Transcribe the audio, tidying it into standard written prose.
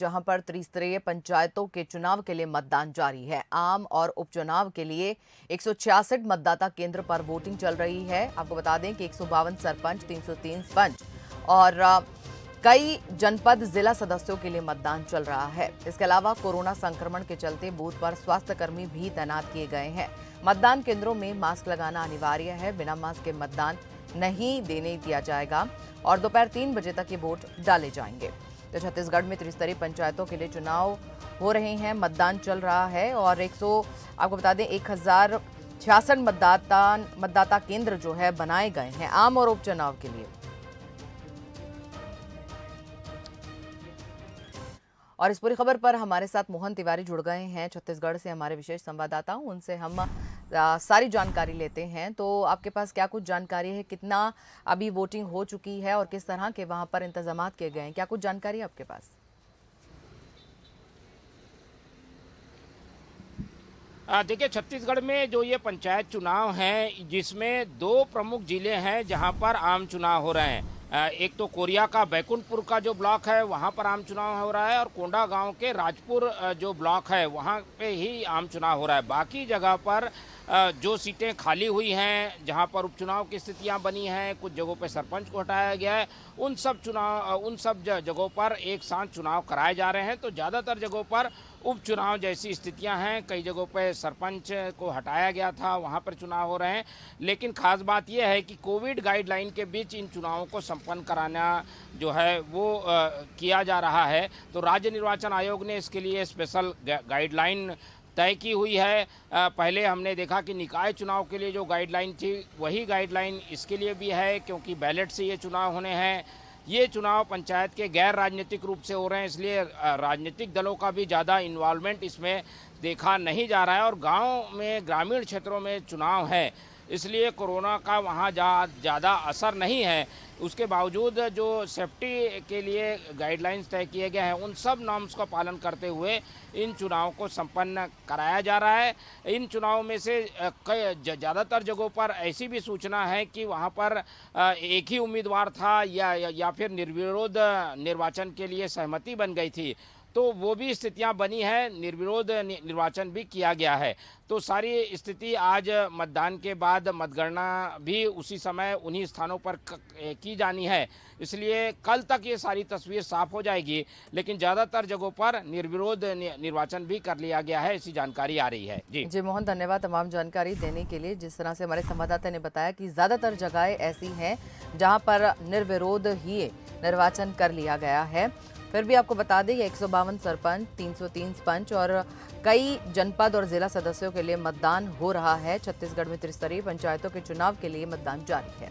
जहां पर त्रिस्तरीय पंचायतों के चुनाव के लिए मतदान जारी है। आम और उपचुनाव के लिए 166 मतदाता केंद्र पर वोटिंग चल रही है। आपको बता दें कि 152 सरपंच, 303 पंच और कई जनपद जिला सदस्यों के लिए मतदान चल रहा है। इसके अलावा कोरोना संक्रमण के चलते बूथ पर स्वास्थ्यकर्मी भी तैनात किए गए हैं। मतदान केंद्रों में मास्क लगाना अनिवार्य है। बिना मास्क के मतदान नहीं देने दिया जाएगा और दोपहर 3 बजे तक ये वोट डाले जाएंगे। तो छत्तीसगढ़ में त्रिस्तरीय पंचायतों के लिए चुनाव हो रहे हैं, मतदान चल रहा है और आपको बता दें 1066 मतदाता केंद्र जो है बनाए गए हैं आम और उपचुनाव के लिए। और इस पूरी खबर पर हमारे साथ मोहन तिवारी जुड़ गए हैं छत्तीसगढ़ से, हमारे विशेष संवाददाता। उनसे हम सारी जानकारी लेते हैं। तो आपके पास क्या कुछ जानकारी है, कितना अभी वोटिंग हो चुकी है और किस तरह के वहां पर इंतजामात किए गए हैं, क्या कुछ जानकारी है आपके पास? देखिए, छत्तीसगढ़ में जो ये पंचायत चुनाव हैं, जिसमें 2 प्रमुख जिले हैं जहां पर आम चुनाव हो रहे हैं। एक तो कोरिया का बैकुंठपुर का जो ब्लॉक है वहां पर आम चुनाव हो रहा है और कोंडागांव के राजपुर जो ब्लॉक है वहां पे ही आम चुनाव हो रहा है। बाकी जगह पर जो सीटें खाली हुई हैं, जहां पर उपचुनाव की स्थितियां बनी हैं, कुछ जगहों पे सरपंच को हटाया गया है, उन सब जगहों पर एक साथ चुनाव कराए जा रहे हैं। तो ज़्यादातर जगहों पर उपचुनाव जैसी स्थितियां हैं। कई जगहों पे सरपंच को हटाया गया था, वहां पर चुनाव हो रहे हैं। लेकिन खास बात यह है कि कोविड गाइडलाइन के बीच इन चुनावों को संपन्न कराना जो है वो किया जा रहा है। तो राज्य निर्वाचन आयोग ने इसके लिए स्पेशल गाइडलाइन तय की हुई है। पहले हमने देखा कि निकाय चुनाव के लिए जो गाइडलाइन थी वही गाइडलाइन इसके लिए भी है, क्योंकि बैलेट से ये चुनाव होने हैं। ये चुनाव पंचायत के गैर राजनीतिक रूप से हो रहे हैं, इसलिए राजनीतिक दलों का भी ज़्यादा इन्वॉल्वमेंट इसमें देखा नहीं जा रहा है। और गांव में, ग्रामीण क्षेत्रों में चुनाव है, इसलिए कोरोना का वहाँ ज़्यादा असर नहीं है। उसके बावजूद जो सेफ्टी के लिए गाइडलाइंस तय किए गए हैं, उन सब नॉर्म्स का पालन करते हुए इन चुनाव को संपन्न कराया जा रहा है। इन चुनाव में से ज़्यादातर जगहों पर ऐसी भी सूचना है कि वहाँ पर एक ही उम्मीदवार था या फिर निर्विरोध निर्वाचन के लिए सहमति बन गई थी, तो वो भी स्थितियां बनी है, निर्विरोध निर्वाचन भी किया गया है। तो सारी स्थिति आज मतदान के बाद मतगणना भी उसी समय उन्हीं स्थानों पर की जानी है, इसलिए कल तक ये सारी तस्वीर साफ हो जाएगी। लेकिन ज़्यादातर जगहों पर निर्विरोध निर्वाचन भी कर लिया गया है, ऐसी जानकारी आ रही है। जी मोहन, धन्यवाद तमाम जानकारी देने के लिए। जिस तरह से हमारे संवाददाता ने बताया कि ज़्यादातर जगहें ऐसी हैं जहां पर निर्विरोध ही निर्वाचन कर लिया गया है। फिर भी आपको बता दें, 152 सरपंच, 303 पंच और कई जनपद और जिला सदस्यों के लिए मतदान हो रहा है। छत्तीसगढ़ में त्रिस्तरीय पंचायतों के चुनाव के लिए मतदान जारी है।